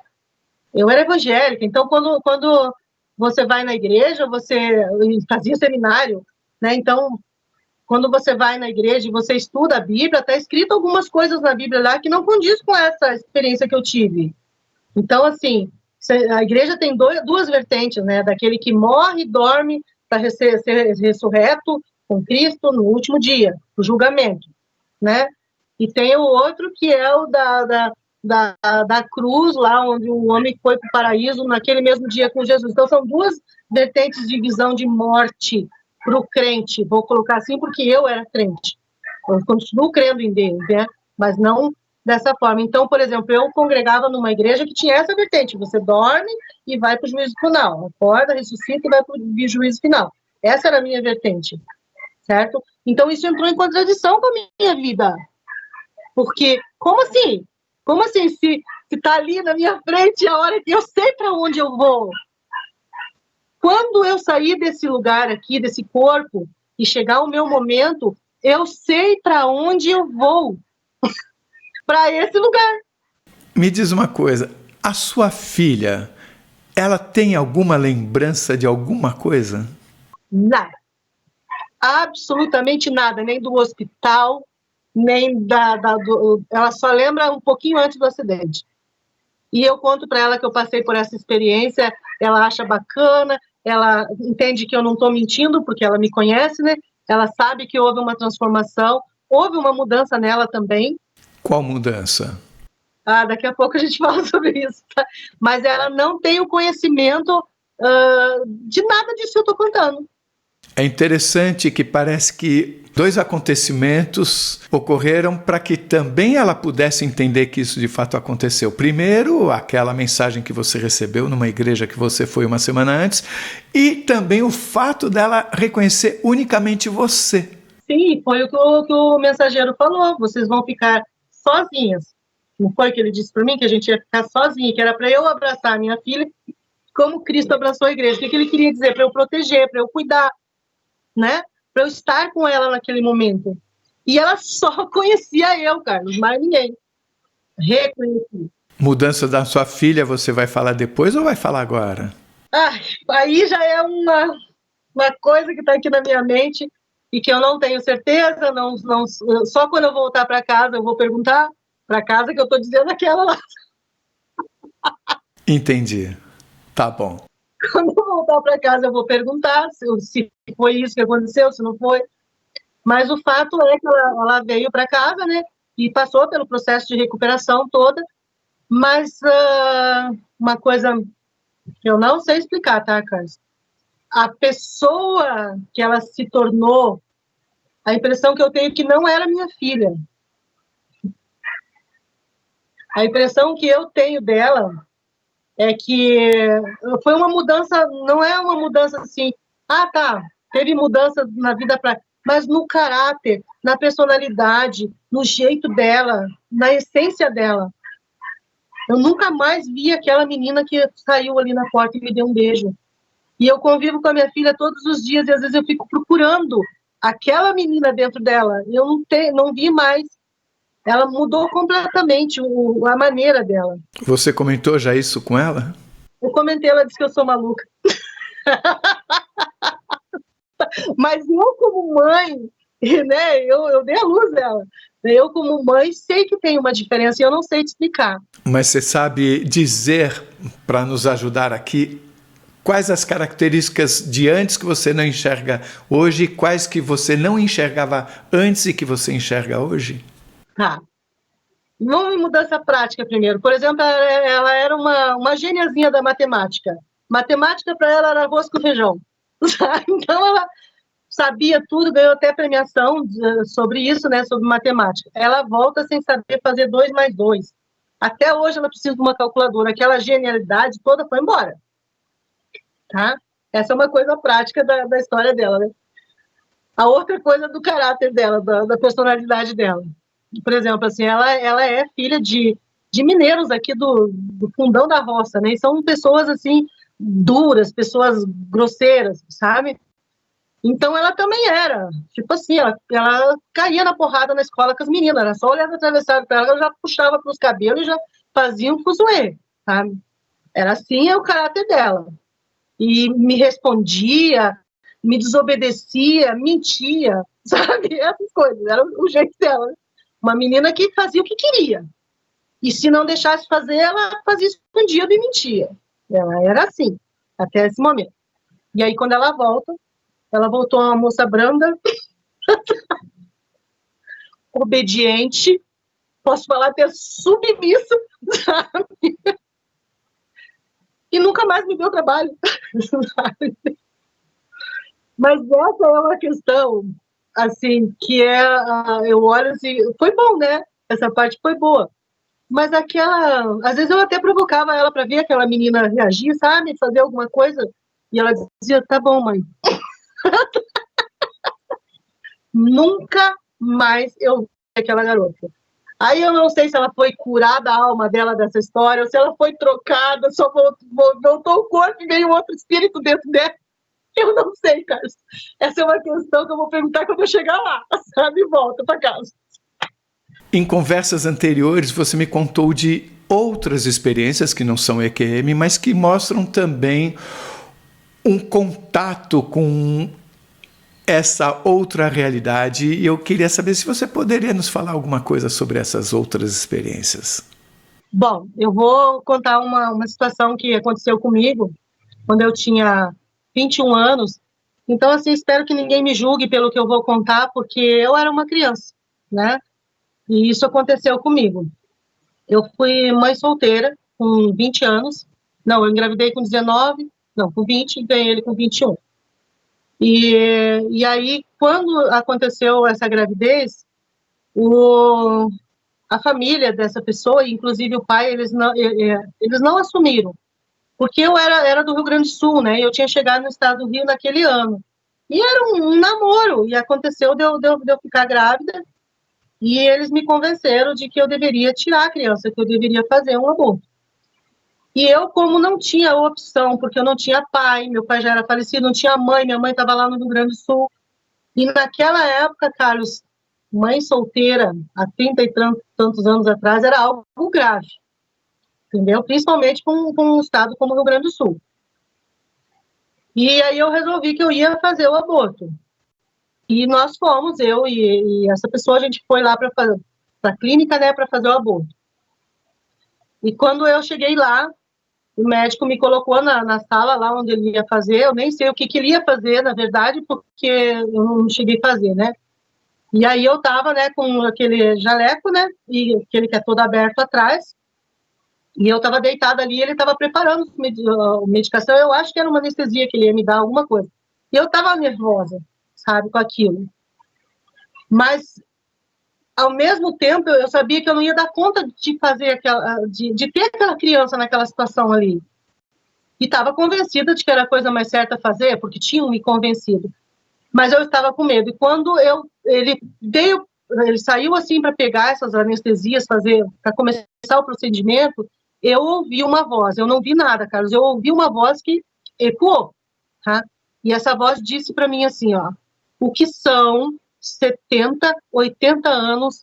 Eu era evangélica, então quando você vai na igreja, você fazia seminário, né? Então, quando você vai na igreja e você estuda a Bíblia, está escrito algumas coisas na Bíblia lá que não condiz com essa experiência que eu tive. Então, assim, a igreja tem 2 vertentes, né? Daquele que morre e dorme para ser ressurreto com Cristo no último dia, o julgamento, né? E tem o outro que é o da cruz, lá onde o homem foi para o paraíso naquele mesmo dia com Jesus. Então, são 2 vertentes de visão de morte para o crente, vou colocar assim porque eu era crente. Eu continuo crendo em Deus, né? Mas não dessa forma. Então, por exemplo, eu congregava numa igreja que tinha essa vertente, você dorme e vai para o juízo final, acorda, ressuscita e vai para o juízo final. Essa era a minha vertente, certo? Então, isso entrou em contradição com a minha vida. Porque, como assim? Como assim, se está ali na minha frente a hora que eu sei para onde eu vou? Quando eu sair desse lugar aqui, desse corpo, e chegar o meu momento, eu sei para onde eu vou. Para esse lugar. Me diz uma coisa, a sua filha, ela tem alguma lembrança de alguma coisa? Nada. Absolutamente nada, nem do hospital, nem ela só lembra um pouquinho antes do acidente. E eu conto para ela que eu passei por essa experiência, ela acha bacana, ela entende que eu não estou mentindo, porque ela me conhece, né? Ela sabe que houve uma transformação, houve uma mudança nela também. Qual mudança? Daqui a pouco a gente fala sobre isso, tá? Mas ela não tem o conhecimento de nada disso que eu estou contando. É interessante que parece que 2 acontecimentos ocorreram para que também ela pudesse entender que isso de fato aconteceu. Primeiro, aquela mensagem que você recebeu numa igreja que você foi uma semana antes, e também o fato dela reconhecer unicamente você. Sim, foi o que o mensageiro falou, vocês vão ficar sozinhas. Não foi que ele disse para mim que a gente ia ficar sozinha, que era para eu abraçar a minha filha como Cristo abraçou a igreja. O que ele queria dizer? Para eu proteger, para eu cuidar, né? Para eu estar com ela naquele momento. E ela só conhecia eu, Carlos, mais ninguém. Reconheci. Mudança da sua filha, você vai falar depois ou vai falar agora? Aí já é uma coisa que está aqui na minha mente e que eu não tenho certeza, só quando eu voltar para casa eu vou perguntar para casa que eu estou dizendo aquela lá. Entendi. Tá bom. Quando eu voltar para casa eu vou perguntar se foi isso que aconteceu, se não foi. Mas o fato é que ela veio para casa, né? E passou pelo processo de recuperação toda. Mas uma coisa que eu não sei explicar, tá, Carlos? A pessoa que ela se tornou, a impressão que eu tenho é que não era minha filha. A impressão que eu tenho dela é que foi uma mudança, não é uma mudança assim, teve mudança na vida, mas no caráter, na personalidade, no jeito dela, na essência dela. Eu nunca mais vi aquela menina que saiu ali na porta e me deu um beijo. E eu convivo com a minha filha todos os dias e às vezes eu fico procurando aquela menina dentro dela. Eu não vi mais. Ela mudou completamente a maneira dela. Você comentou já isso com ela? Eu comentei, ela disse que eu sou maluca. Mas eu como mãe, né, eu dei a luz dela. Eu como mãe sei que tem uma diferença e eu não sei te explicar. Mas você sabe dizer, para nos ajudar aqui, quais as características de antes que você não enxerga hoje e quais que você não enxergava antes e que você enxerga hoje? Tá. Vamos mudar essa prática primeiro. Por exemplo, ela era uma gêniazinha da matemática. Matemática para ela era arroz com feijão. Então ela sabia tudo, ganhou até premiação sobre isso, né, sobre matemática. Ela volta sem saber fazer 2 mais 2. Até hoje ela precisa de uma calculadora. Aquela genialidade toda foi embora. Tá? Essa é uma coisa prática da história dela, né? A outra coisa do caráter dela, da personalidade dela. Por exemplo, assim, ela é filha de mineiros aqui do fundão da roça, né? E são pessoas, assim, duras, pessoas grosseiras, sabe? Então ela também era, tipo assim, ela caía na porrada na escola com as meninas, era só olhar atravessado para ela já puxava para os cabelos e já fazia um fuzuê, sabe? Era assim o caráter dela. E me respondia, me desobedecia, mentia, sabe? Essas coisas, era o jeito dela. Uma menina que fazia o que queria. E se não deixasse fazer, ela fazia escondido e mentia. Ela era assim, até esse momento. E aí, quando ela voltou uma moça branda, obediente, posso falar até submissa, sabe? E nunca mais me deu trabalho, sabe? Mas essa é uma questão, assim, que eu olho assim, foi bom, né? Essa parte foi boa. Mas às vezes eu até provocava ela para ver aquela menina reagir, sabe? Fazer alguma coisa. E ela dizia, tá bom, mãe. Nunca mais eu vi aquela garota. Aí eu não sei se ela foi curada a alma dela dessa história, ou se ela foi trocada, só voltou o corpo e veio outro espírito dentro dela. Eu não sei, Carlos. Essa é uma questão que eu vou perguntar quando eu chegar lá, sabe? E volta para casa. Em conversas anteriores, você me contou de outras experiências que não são EQM, mas que mostram também um contato com essa outra realidade. E eu queria saber se você poderia nos falar alguma coisa sobre essas outras experiências. Bom, eu vou contar uma situação que aconteceu comigo quando eu tinha 21 anos. Então, assim, espero que ninguém me julgue pelo que eu vou contar, porque eu era uma criança, né? E isso aconteceu comigo. Eu fui mãe solteira com 20 anos. Não, eu engravidei com 19, não, com 20 e ganhei ele com 21. E aí, quando aconteceu essa gravidez, a família dessa pessoa, inclusive o pai, eles não assumiram. Porque eu era do Rio Grande do Sul, né? Eu tinha chegado no estado do Rio naquele ano. E era um namoro, e aconteceu de eu ficar grávida. E eles me convenceram de que eu deveria tirar a criança, que eu deveria fazer um aborto. E eu, como não tinha opção, porque eu não tinha pai, meu pai já era falecido, não tinha mãe, minha mãe estava lá no Rio Grande do Sul. E naquela época, Carlos, mãe solteira, há 30 e tantos anos atrás, era algo grave, entendeu? Principalmente com um estado como o Rio Grande do Sul. E aí eu resolvi que eu ia fazer o aborto. E nós fomos, eu e essa pessoa, a gente foi lá para a clínica, né, para fazer o aborto. E quando eu cheguei lá, o médico me colocou na sala lá onde ele ia fazer. Eu nem sei o que ele ia fazer, na verdade, porque eu não cheguei a fazer, né? E aí eu tava, né, com aquele jaleco, né, e aquele que é todo aberto atrás. E eu tava deitada ali, ele tava preparando a medicação. Eu acho que era uma anestesia que ele ia me dar, alguma coisa. E eu tava nervosa, sabe, com aquilo. Mas, ao mesmo tempo, eu sabia que eu não ia dar conta de fazer de ter aquela criança naquela situação ali. E estava convencida de que era a coisa mais certa a fazer, porque tinham me convencido. Mas eu estava com medo. E quando ele saiu assim para pegar essas anestesias, para começar o procedimento, eu ouvi uma voz. Eu não vi nada, Carlos. Eu ouvi uma voz que ecoou, tá? E essa voz disse para mim assim, ó, o que são 70, 80 anos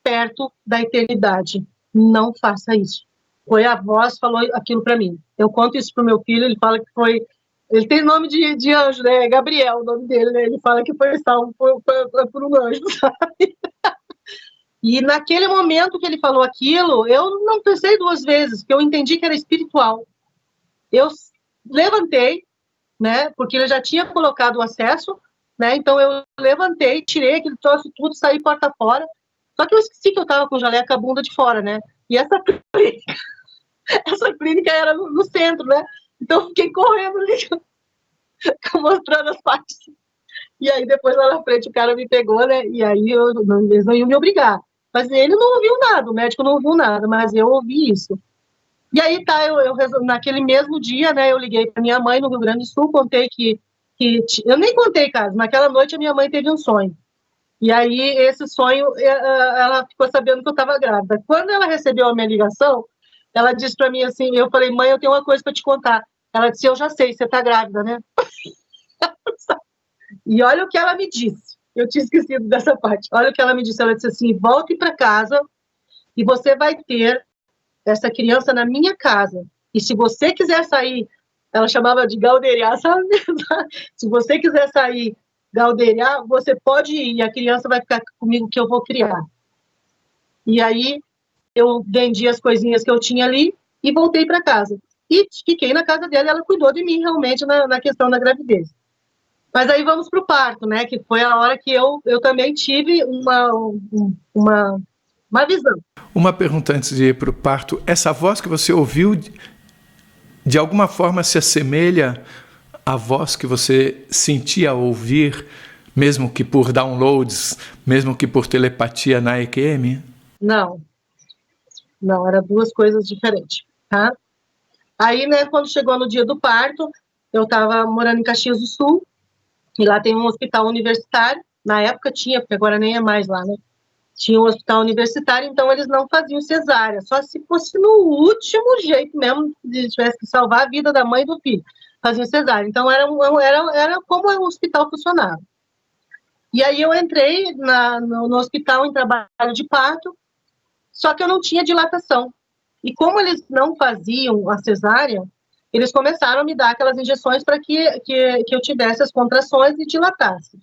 perto da eternidade? Não faça isso. Foi a voz que falou aquilo para mim. Eu conto isso pro meu filho, ele fala que foi... Ele tem nome de anjo, né? Gabriel, o nome dele, né? Ele fala que foi salvo por um anjo, sabe? E naquele momento que ele falou aquilo, eu não pensei duas vezes, porque eu entendi que era espiritual. Eu levantei, né? Porque ele já tinha colocado o acesso, né? Então eu levantei, tirei aquele troço tudo, saí porta fora. Só que eu esqueci que eu tava com o jaleco com a bunda de fora, né? E essa clínica era no centro, né? Então eu fiquei correndo ali, mostrando as partes. E aí depois lá na frente o cara me pegou, né? E aí eles não iam me obrigar. Mas ele não ouviu nada, o médico não ouviu nada, mas eu ouvi isso. E aí tá, naquele mesmo dia, né, eu liguei para minha mãe no Rio Grande do Sul, contei que eu nem contei, cara, naquela noite a minha mãe teve um sonho. E aí esse sonho, ela ficou sabendo que eu estava grávida. Quando ela recebeu a minha ligação, ela disse para mim assim, eu falei, mãe, eu tenho uma coisa para te contar. Ela disse, eu já sei, você tá grávida, né? E olha o que ela me disse. Eu tinha esquecido dessa parte. Olha o que ela me disse. Ela disse assim, volte para casa e você vai ter essa criança na minha casa. E se você quiser sair, ela chamava de galderiar, sabe? Se você quiser sair, galderiar, você pode ir. E a criança vai ficar comigo que eu vou criar. E aí eu vendi as coisinhas que eu tinha ali e voltei para casa. E fiquei na casa dela e ela cuidou de mim realmente na questão da gravidez. Mas aí vamos para o parto, né? Que foi a hora que eu também tive uma visão. Uma pergunta antes de ir para o parto. Essa voz que você ouviu, de alguma forma se assemelha à voz que você sentia ouvir, mesmo que por downloads, mesmo que por telepatia na EQM? Não, eram duas coisas diferentes, tá? Aí, né, quando chegou no dia do parto, eu estava morando em Caxias do Sul, e lá tem um hospital universitário, na época tinha, porque agora nem é mais lá, né? Tinha um hospital universitário, então eles não faziam cesárea, só se fosse no último jeito mesmo, se tivesse que salvar a vida da mãe e do filho, faziam cesárea. Então era como o hospital funcionava. E aí eu entrei no hospital em trabalho de parto, só que eu não tinha dilatação. E como eles não faziam a cesárea, eles começaram a me dar aquelas injeções para que eu tivesse as contrações e dilatasse.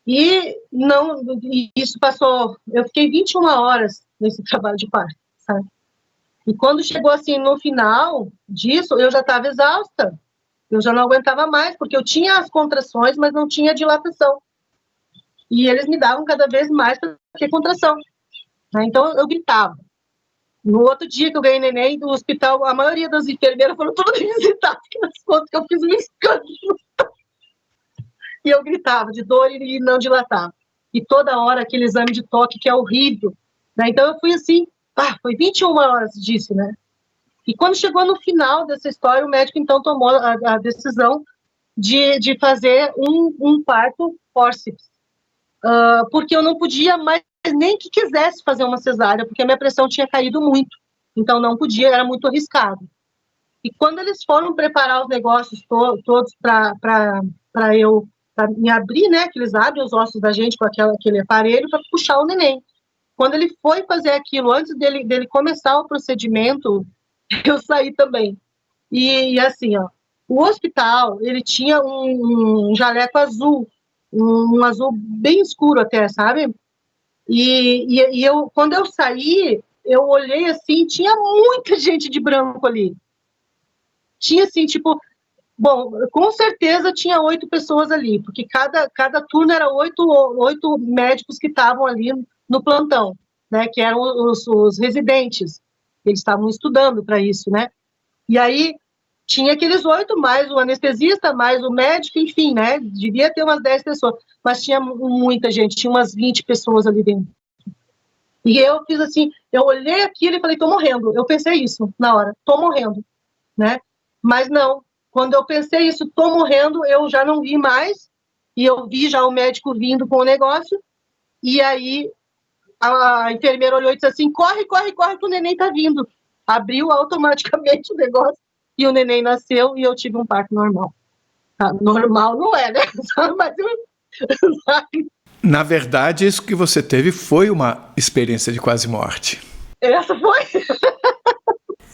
E isso passou, eu fiquei 21 horas nesse trabalho de parto, sabe? E quando chegou assim no final disso, eu já estava exausta, eu já não aguentava mais, porque eu tinha as contrações, mas não tinha dilatação. E eles me davam cada vez mais que contração, né? Então eu gritava. No outro dia que eu ganhei neném do hospital, a maioria das enfermeiras foram todas me visitar, porque nas contas que eu fiz um escândalo. E eu gritava de dor e não dilatava. E toda hora aquele exame de toque que é horrível, né? Então eu fui assim, foi 21 horas disso, né? E quando chegou no final dessa história, o médico então tomou a decisão de fazer um parto fórceps, porque eu não podia mais nem que quisesse fazer uma cesárea, porque a minha pressão tinha caído muito, então não podia, era muito arriscado. E quando eles foram preparar os negócios todos para me abrir, né, que eles abrem os ossos da gente com aquele aparelho para puxar o neném. Quando ele foi fazer aquilo, antes dele começar o procedimento, eu saí também. E assim, ó, o hospital, ele tinha um jaleco azul, um azul bem escuro até, sabe? E eu, quando eu saí, eu olhei assim, tinha muita gente de branco ali. Tinha assim, tipo, bom, com certeza tinha 8 pessoas ali, porque cada turno era 8 médicos que estavam ali no plantão, né, que eram os residentes, eles estavam estudando para isso, né, e aí tinha aqueles 8, mais o anestesista, mais o médico, enfim, né, devia ter umas 10 pessoas, mas tinha muita gente, tinha umas 20 pessoas ali dentro. E eu fiz assim, eu olhei aquilo e falei, tô morrendo, eu pensei isso na hora, tô morrendo, né, mas não. Quando eu pensei isso, tô morrendo, eu já não vi mais, e eu vi já o médico vindo com o negócio, e aí a enfermeira olhou e disse assim, corre, que o neném tá vindo. Abriu automaticamente o negócio, e o neném nasceu, e eu tive um parto normal. Normal não é, né? Mas sabe? Na verdade, isso que você teve foi uma experiência de quase morte. Essa foi.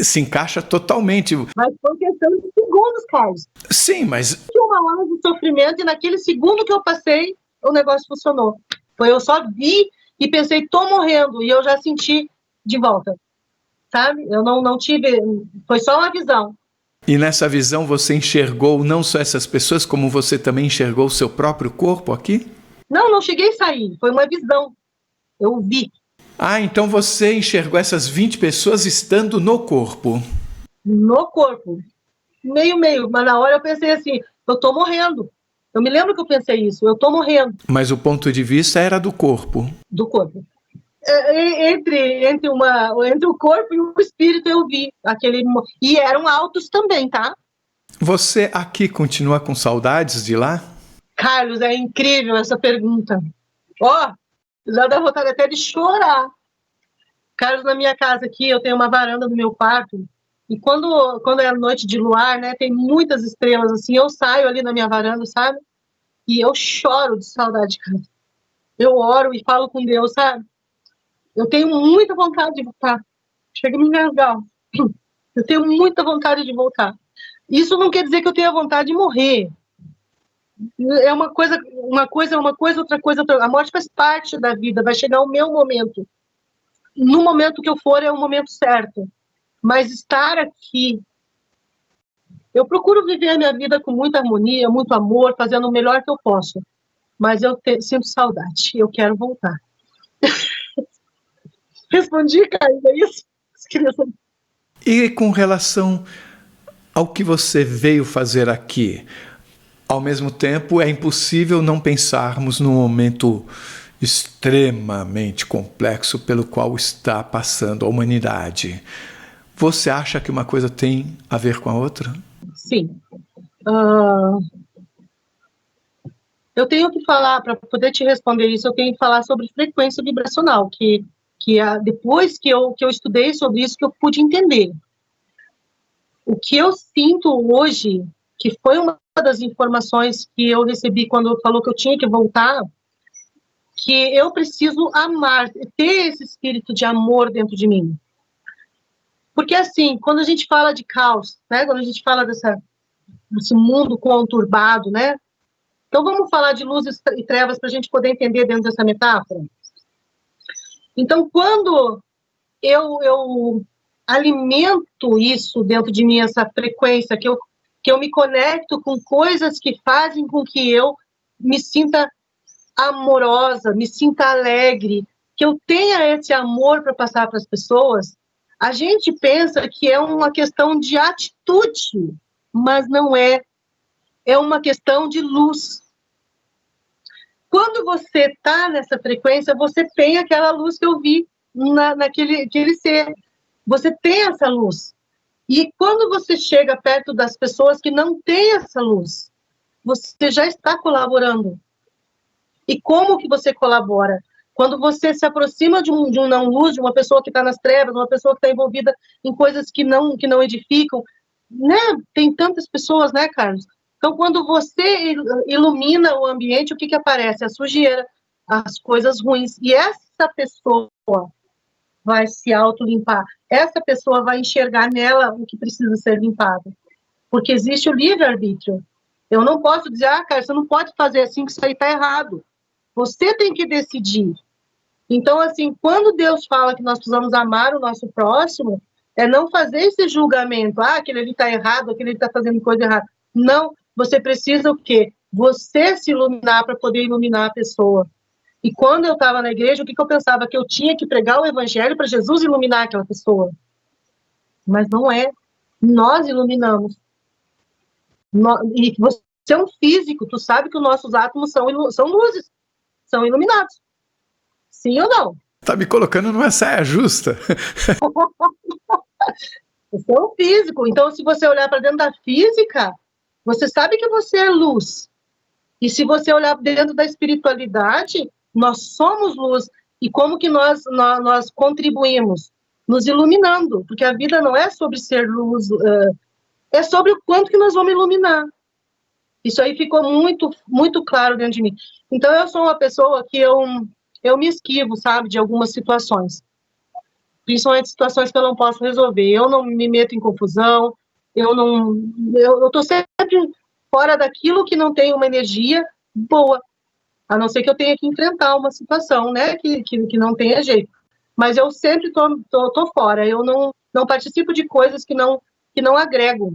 Se encaixa totalmente. Mas foi questão de segundos, Carlos. Sim, mas... Uma hora de sofrimento, e naquele segundo que eu passei, o negócio funcionou. Eu só vi e pensei, tô morrendo, e eu já senti de volta, sabe? Eu não tive, foi só uma visão. E nessa visão você enxergou não só essas pessoas, como você também enxergou o seu próprio corpo aqui? Não cheguei a sair, foi uma visão. Eu vi. Ah, então você enxergou essas 20 pessoas estando no corpo. No corpo. Meio. Mas na hora eu pensei assim, eu tô morrendo. Eu me lembro que eu pensei isso, eu tô morrendo. Mas o ponto de vista era do corpo. Do corpo. Entre o corpo e o espírito eu vi aquele. E eram altos também, tá? Você aqui continua com saudades de lá? Carlos, é incrível essa pergunta. Ó, já dá vontade até de chorar. Carlos, na minha casa aqui, eu tenho uma varanda no meu quarto. E quando é noite de luar, né, tem muitas estrelas, assim, eu saio ali na minha varanda, sabe? E eu choro de saudade de casa. Eu oro e falo com Deus, sabe? Eu tenho muita vontade de voltar. Chega a me engasgar. Eu tenho muita vontade de voltar. Isso não quer dizer que eu tenha vontade de morrer. É uma coisa, outra coisa. A morte faz parte da vida, vai chegar o meu momento. No momento que eu for, é o momento certo. Mas estar aqui, eu procuro viver a minha vida com muita harmonia, muito amor, fazendo o melhor que eu posso. Mas eu sinto saudade, eu quero voltar. Respondi, Caio, é isso? E com relação ao que você veio fazer aqui, ao mesmo tempo é impossível não pensarmos num momento extremamente complexo pelo qual está passando a humanidade. Você acha que uma coisa tem a ver com a outra? Sim. Eu tenho que falar, para poder te responder isso, eu tenho que falar sobre frequência vibracional, que depois que eu estudei sobre isso, que eu pude entender. O que eu sinto hoje, que foi uma das informações que eu recebi quando falou que eu tinha que voltar, que eu preciso amar, ter esse espírito de amor dentro de mim. Porque, assim, quando a gente fala de caos, né, quando a gente fala desse mundo conturbado, né, então vamos falar de luzes e trevas para a gente poder entender dentro dessa metáfora. Então, quando eu alimento isso dentro de mim, essa frequência, que eu me conecto com coisas que fazem com que eu me sinta amorosa, me sinta alegre, que eu tenha esse amor para passar para as pessoas, a gente pensa que é uma questão de atitude, mas não é. É uma questão de luz. Quando você está nessa frequência, você tem aquela luz que eu vi naquele ser. Você tem essa luz. E quando você chega perto das pessoas que não têm essa luz, você já está colaborando. E como que você colabora? Quando você se aproxima de um não-luz, de uma pessoa que está nas trevas, uma pessoa que está envolvida em coisas que não edificam, né? Tem tantas pessoas, né, Carlos? Então, quando você ilumina o ambiente, o que aparece? A sujeira, as coisas ruins. E essa pessoa vai se autolimpar. Essa pessoa vai enxergar nela o que precisa ser limpado. Porque existe o livre-arbítrio. Eu não posso dizer, cara, você não pode fazer assim, que isso aí está errado. Você tem que decidir. Então, assim, quando Deus fala que nós precisamos amar o nosso próximo, é não fazer esse julgamento, aquele ali está errado, aquele ali está fazendo coisa errada. Não, você precisa o quê? Você se iluminar para poder iluminar a pessoa. E quando eu estava na igreja, o que eu pensava? Que eu tinha que pregar o evangelho para Jesus iluminar aquela pessoa. Mas não é. Nós iluminamos. E você é um físico, tu sabe que os nossos átomos são luzes, são iluminados. Sim ou não? Tá me colocando numa saia justa. Você é um físico. Então, se você olhar para dentro da física, você sabe que você é luz. E se você olhar dentro da espiritualidade, nós somos luz. E como que nós contribuímos? Nos iluminando. Porque a vida não é sobre ser luz, é sobre o quanto que nós vamos iluminar. Isso aí ficou muito, muito claro dentro de mim. Então, eu sou uma pessoa que eu me esquivo, sabe, de algumas situações. Principalmente situações que eu não posso resolver. Eu não me meto em confusão, eu estou sempre fora daquilo que não tem uma energia boa, a não ser que eu tenha que enfrentar uma situação, né, que não tenha jeito. Mas eu sempre tô fora, eu não participo de coisas que não agregam.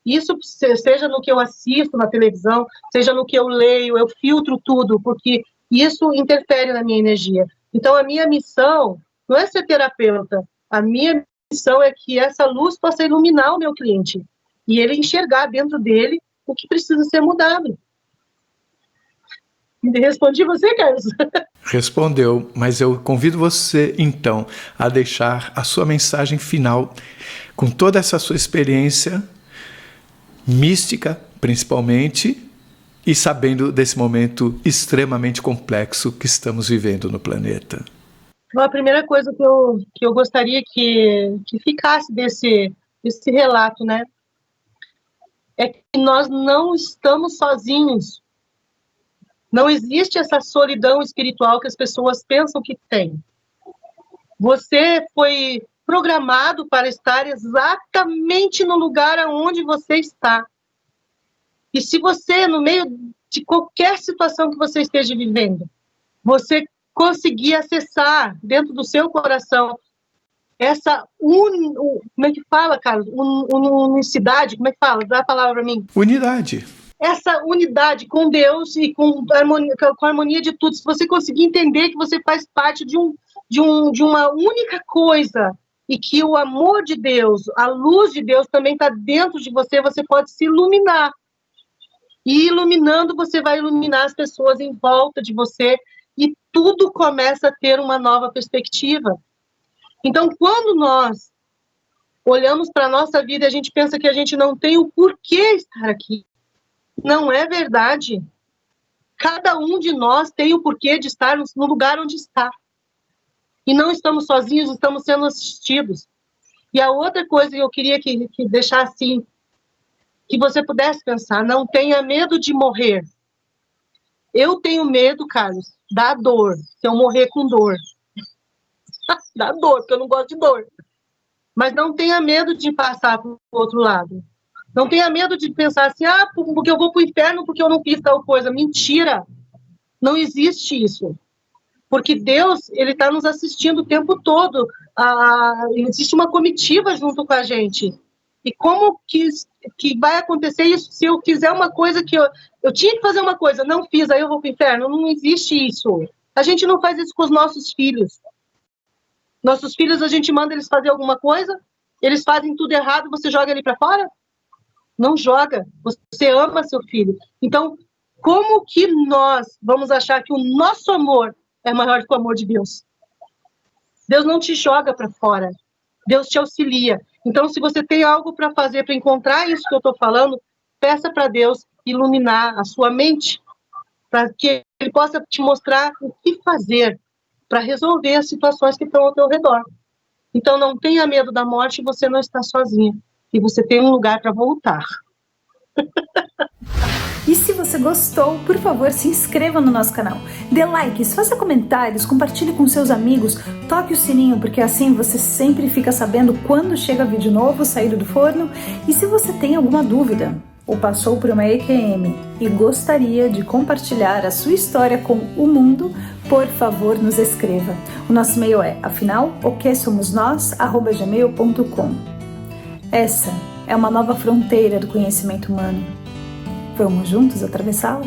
Isso, seja no que eu assisto na televisão, seja no que eu leio, eu filtro tudo, porque isso interfere na minha energia. Então, a minha missão não é ser terapeuta. A minha missão é que essa luz possa iluminar o meu cliente e ele enxergar dentro dele o que precisa ser mudado. Respondi você, Carlos? Respondeu, mas eu convido você, então, a deixar a sua mensagem final com toda essa sua experiência mística, principalmente, e sabendo desse momento extremamente complexo que estamos vivendo no planeta. Bom, a primeira coisa que eu gostaria que ficasse desse relato, né, é que nós não estamos sozinhos. Não existe essa solidão espiritual que as pessoas pensam que tem. Você foi programado para estar exatamente no lugar onde você está. E se você, no meio de qualquer situação que você esteja vivendo, você conseguir acessar dentro do seu coração essa como é que fala, Carlos? Unicidade, como é que fala? Dá a palavra para mim. Unidade. Essa unidade com Deus e com a harmonia de tudo. Se você conseguir entender que você faz parte de uma única coisa e que o amor de Deus, a luz de Deus também está dentro de você, você pode se iluminar. E iluminando, você vai iluminar as pessoas em volta de você e tudo começa a ter uma nova perspectiva. Então, quando nós olhamos para a nossa vida e a gente pensa que a gente não tem o porquê estar aqui, não é verdade. Cada um de nós tem o porquê de estar no lugar onde está. E não estamos sozinhos, estamos sendo assistidos. E a outra coisa que eu queria que deixar assim, que você pudesse pensar, não tenha medo de morrer. Eu tenho medo, Carlos, da dor, se eu morrer com dor. Dá dor, porque eu não gosto de dor. Mas não tenha medo de passar para o outro lado. Não tenha medo de pensar assim, porque eu vou para o inferno porque eu não fiz tal coisa. Mentira! Não existe isso. Porque Deus, Ele está nos assistindo o tempo todo. Existe uma comitiva junto com a gente. E como que vai acontecer isso se eu fizer uma coisa que eu tinha que fazer uma coisa, não fiz, aí eu vou para o inferno? Não existe isso. A gente não faz isso com os nossos filhos. Nossos filhos, a gente manda eles fazer alguma coisa, eles fazem tudo errado, você joga ele para fora? Não joga. Você ama seu filho. Então, como que nós vamos achar que o nosso amor é maior que o amor de Deus? Deus não te joga para fora. Deus te auxilia. Então, se você tem algo para fazer, para encontrar isso que eu estou falando, peça para Deus iluminar a sua mente, para que Ele possa te mostrar o que fazer para resolver as situações que estão ao teu redor. Então, não tenha medo da morte, você não está sozinha. E você tem um lugar para voltar. E se você gostou, por favor, se inscreva no nosso canal. Dê likes, faça comentários, compartilhe com seus amigos, toque o sininho, porque assim você sempre fica sabendo quando chega vídeo novo saído do forno. E se você tem alguma dúvida ou passou por uma EQM e gostaria de compartilhar a sua história com o mundo, por favor, nos escreva. O nosso e-mail é afinal.oquesomosnós@gmail.com. Essa é uma nova fronteira do conhecimento humano. Vamos juntos atravessá-la?